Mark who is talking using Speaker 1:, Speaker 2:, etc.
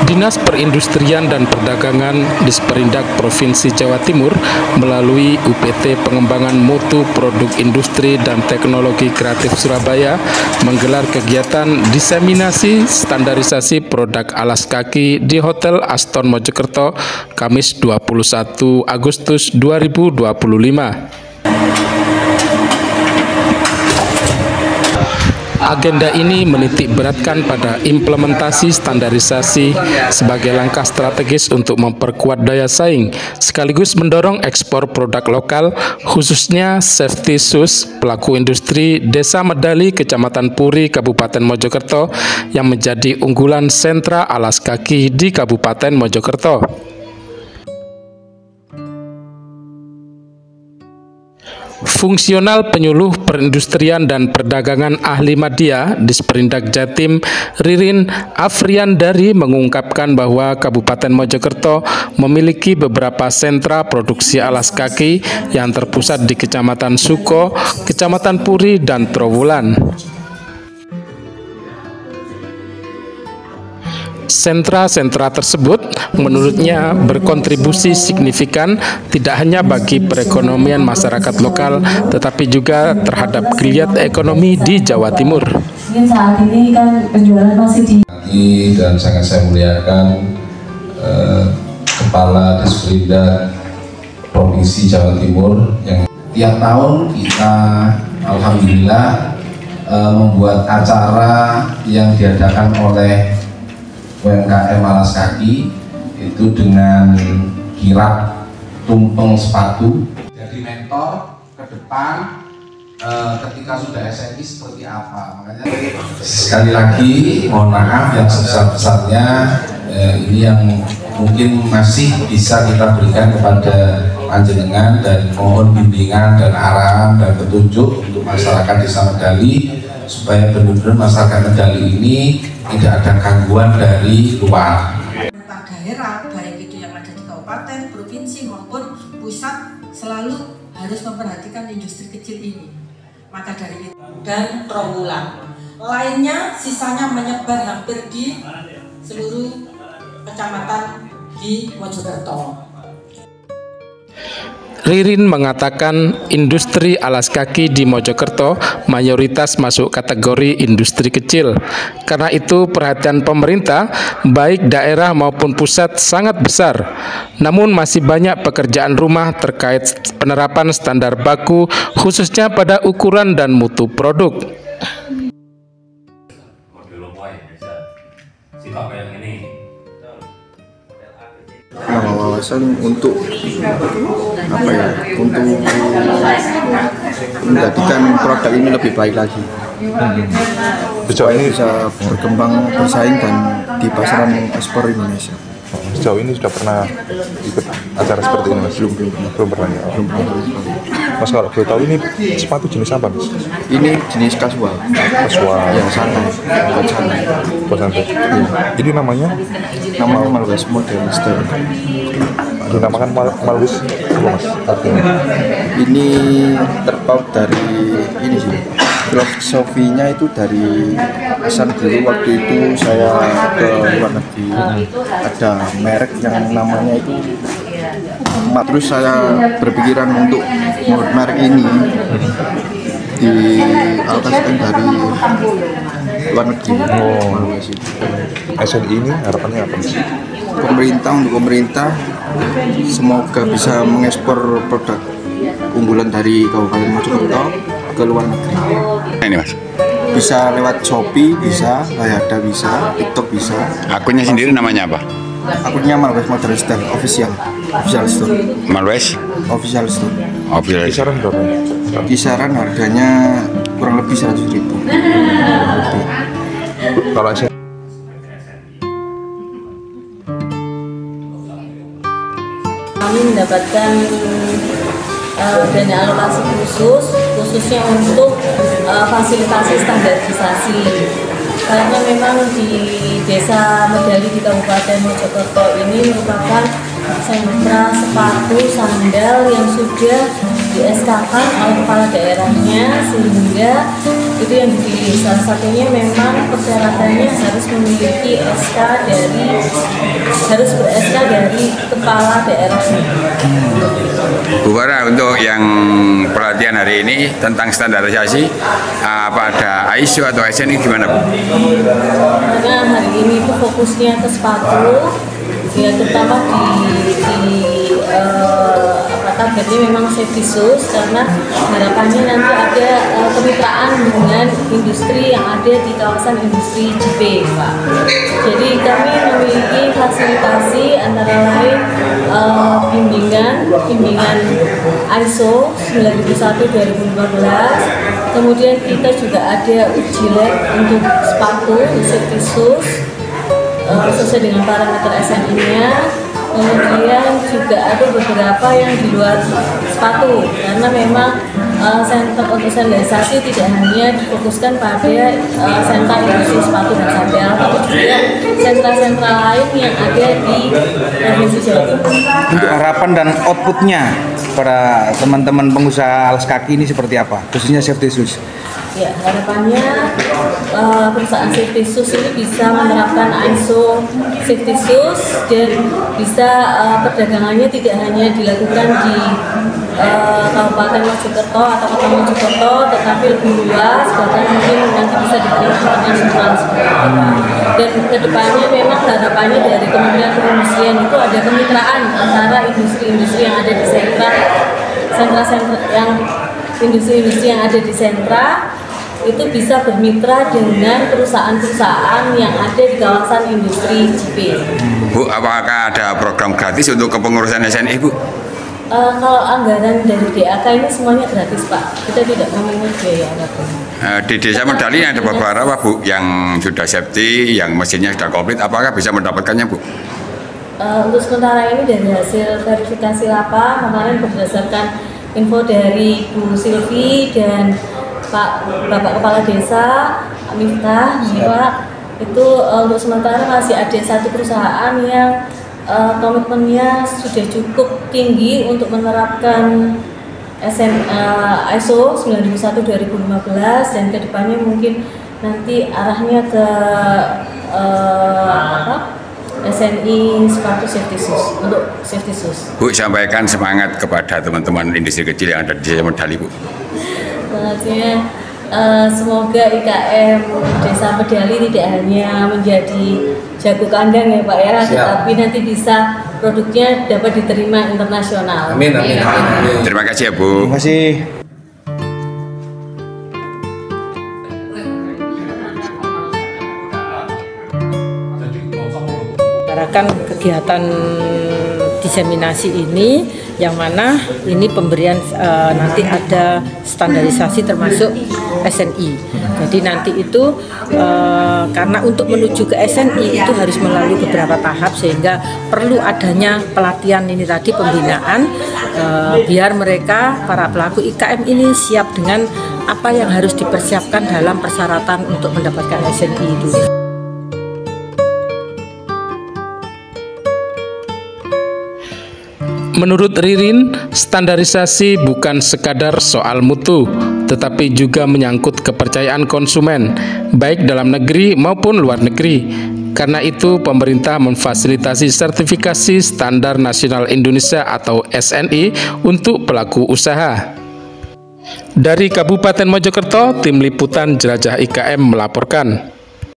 Speaker 1: Dinas Perindustrian dan Perdagangan Disperindak Provinsi Jawa Timur melalui UPT Pengembangan Mutu Produk Industri dan Teknologi Kreatif Surabaya menggelar kegiatan diseminasi standarisasi produk alas kaki di Hotel Aston Mojokerto Kamis 21 Agustus 2025. Agenda ini menitik beratkan pada implementasi standarisasi sebagai langkah strategis untuk memperkuat daya saing, sekaligus mendorong ekspor produk lokal, khususnya safety shoes pelaku industri Desa Medali, Kecamatan Puri, Kabupaten Mojokerto, yang menjadi unggulan sentra alas kaki di Kabupaten Mojokerto. Fungsional Penyuluh Perindustrian dan Perdagangan Ahli Madya Disperindak Jatim Ririn Afriandari mengungkapkan bahwa Kabupaten Mojokerto memiliki beberapa sentra produksi alas kaki yang terpusat di Kecamatan Suko, Kecamatan Puri, dan Trowulan. Sentra-sentra tersebut menurutnya berkontribusi signifikan tidak hanya bagi perekonomian masyarakat lokal tetapi juga terhadap geliat ekonomi di Jawa Timur.
Speaker 2: Saat ini kan penjualan masih di
Speaker 3: dan sangat saya muliakan Kepala Disperindak Provinsi Jawa Timur yang tiap tahun kita alhamdulillah membuat acara yang diadakan oleh UMKM alas kaki itu dengan kirap tumpeng sepatu, jadi mentor ke depan ketika sudah SNI seperti apa. Makanya sekali lagi mohon maaf yang sebesar-besarnya ini yang mungkin masih bisa kita berikan kepada panjenengan, dan mohon bimbingan dan arahan dan petunjuk untuk masyarakat Desa Medali supaya benar-benar masyarakat Medali ini tidak ada gangguan dari luar.
Speaker 4: Pemerintah daerah, baik itu yang ada di kabupaten, provinsi maupun pusat, selalu harus memperhatikan industri kecil ini. Maka dari itu, dan Trowulan lainnya sisanya menyebar hampir di seluruh kecamatan di Mojokerto.
Speaker 1: Ririn mengatakan industri alas kaki di Mojokerto mayoritas masuk kategori industri kecil. Karena itu perhatian pemerintah baik daerah maupun pusat sangat besar. Namun masih banyak pekerjaan rumah terkait penerapan standar baku khususnya pada ukuran dan mutu produk.
Speaker 5: Wawasan untuk untuk menjadikan produk ini lebih baik lagi.
Speaker 6: Sejauh ini
Speaker 5: bisa berkembang, bersaing dan di pasaran ekspor Indonesia.
Speaker 6: Sejauh ini sudah pernah ikut acara seperti ini, Mas? Belum pernah ya? Belum pernah. Mas, kalau boleh tahu ini sepatu jenis apa, Mas?
Speaker 5: Ini jenis casual.
Speaker 6: Casual.
Speaker 5: Yang santai. Buat santai.
Speaker 6: Buat santai. Ya. Ini namanya?
Speaker 5: Nama Malwes Modern Style.
Speaker 6: Dinamakan Malwes apa, Mas? Artinya?
Speaker 5: Ini terpaut dari ini sih. Filosofinya itu dari pesan dulu waktu itu saya ke luar negeri, ada merek yang namanya itu, terus saya berpikiran untuk membuat merek ini dialokasikan dari luar negeri.
Speaker 6: SNI ini harapannya apa sih?
Speaker 5: Untuk pemerintah semoga bisa mengekspor produk unggulan dari Kabupaten Mojokerto ke luar negeri.
Speaker 7: Ini, Mas,
Speaker 5: bisa lewat Shopee, bisa Lazada, bisa TikTok, bisa.
Speaker 7: Akunnya sendiri namanya apa?
Speaker 5: Akunnya Malwes Modern Style Official Store.
Speaker 7: Malwes
Speaker 5: Official Store.
Speaker 6: Kisaran berapa?
Speaker 5: Kisaran harganya kurang lebih 100.000.
Speaker 6: Kalau saya
Speaker 2: kami mendapatkan dana alokasi khususnya untuk fasilitasi standarisasi, karena memang di Desa Medali di Kabupaten Mojokerto ini merupakan sentra sepatu sandal yang sudah di SK-kan oleh kepala daerahnya, sehingga
Speaker 8: itu yang dipilih. Salah satunya memang persyaratannya harus memiliki harus ber-SK dari kepala daerah.
Speaker 7: Bu Farah, untuk yang pelatihan hari ini tentang standarisasi, apa ada ISO atau SNI gimana Bu?
Speaker 8: Karena hari ini itu fokusnya ke sepatu, ya terutama targetnya memang safety shoes, karena harapannya nanti ada kemitraan dengan industri yang ada di kawasan industri JP, Pak. Jadi kami memiliki fasilitasi antara lain bimbingan ISO 9001/2015. Kemudian kita juga ada uji lab untuk sepatu safety shoes sesuai dengan parameter SNI-nya. Kemudian juga ada beberapa yang di luar sepatu, karena memang center untuk standarisasi tidak hanya difokuskan pada sentra industri sepatu dan sandal, tapi juga sentra-sentra lain yang ada di Provinsi Jawa Timur.
Speaker 9: Untuk harapan dan outputnya para teman-teman pengusaha alas kaki ini seperti apa, khususnya safety shoes?
Speaker 8: Ya, harapannya perusahaan safety shoes ini bisa menerapkan ISO safety shoes dan bisa perdagangannya tidak hanya dilakukan di Kabupaten Mojokerto atau Kota Mojokerto, tetapi lebih luas, bahkan mungkin nanti bisa diterima internasional seperti itu. Dan kedepannya memang harapannya dari Kementerian Perindustrian itu ada kemitraan antara industri-industri yang ada di sentra-sentra yang industri-industri yang ada di sentra itu bisa bermitra dengan perusahaan-perusahaan yang ada di kawasan industri JP.
Speaker 7: Bu, apakah ada program gratis untuk kepengurusan SNI, Bu?
Speaker 8: Kalau anggaran dari DAK ini semuanya gratis, Pak. Kita tidak memungut biaya apapun.
Speaker 7: Di Desa Medali ada beberapa, Bu, yang sudah safety, yang mesinnya sudah komplit. Apakah bisa mendapatkannya, Bu?
Speaker 8: Untuk sementara ini dari hasil verifikasi LAPA kemarin berdasarkan info dari Bu Silvi dan Bapak Kepala Desa Miftah, Pak, itu untuk sementara masih ada satu perusahaan yang komitmennya sudah cukup tinggi untuk menerapkan ISO 9001/2015 dan kedepannya mungkin nanti arahnya ke SNI sepatu safety shoes untuk safety shoes. Bu,
Speaker 7: sampaikan semangat kepada teman-teman industri kecil yang ada di Desa Medali, Bu.
Speaker 8: Semoga IKM Desa Medali tidak hanya menjadi jago kandang ya Pak ya, tetapi nanti bisa produknya dapat diterima internasional.
Speaker 3: Amin, amin, amin.
Speaker 7: Terima kasih ya Bu.
Speaker 9: Terima kasih.
Speaker 10: Kegiatan diseminasi ini yang mana ini pemberian nanti ada standarisasi termasuk SNI. Jadi nanti itu karena untuk menuju ke SNI itu harus melalui beberapa tahap sehingga perlu adanya pelatihan ini tadi, pembinaan biar mereka para pelaku IKM ini siap dengan apa yang harus dipersiapkan dalam persyaratan untuk mendapatkan SNI itu.
Speaker 1: Menurut Ririn, standarisasi bukan sekadar soal mutu, tetapi juga menyangkut kepercayaan konsumen, baik dalam negeri maupun luar negeri. Karena itu, pemerintah memfasilitasi sertifikasi Standar Nasional Indonesia atau SNI untuk pelaku usaha. Dari Kabupaten Mojokerto, Tim Liputan Jelajah IKM melaporkan.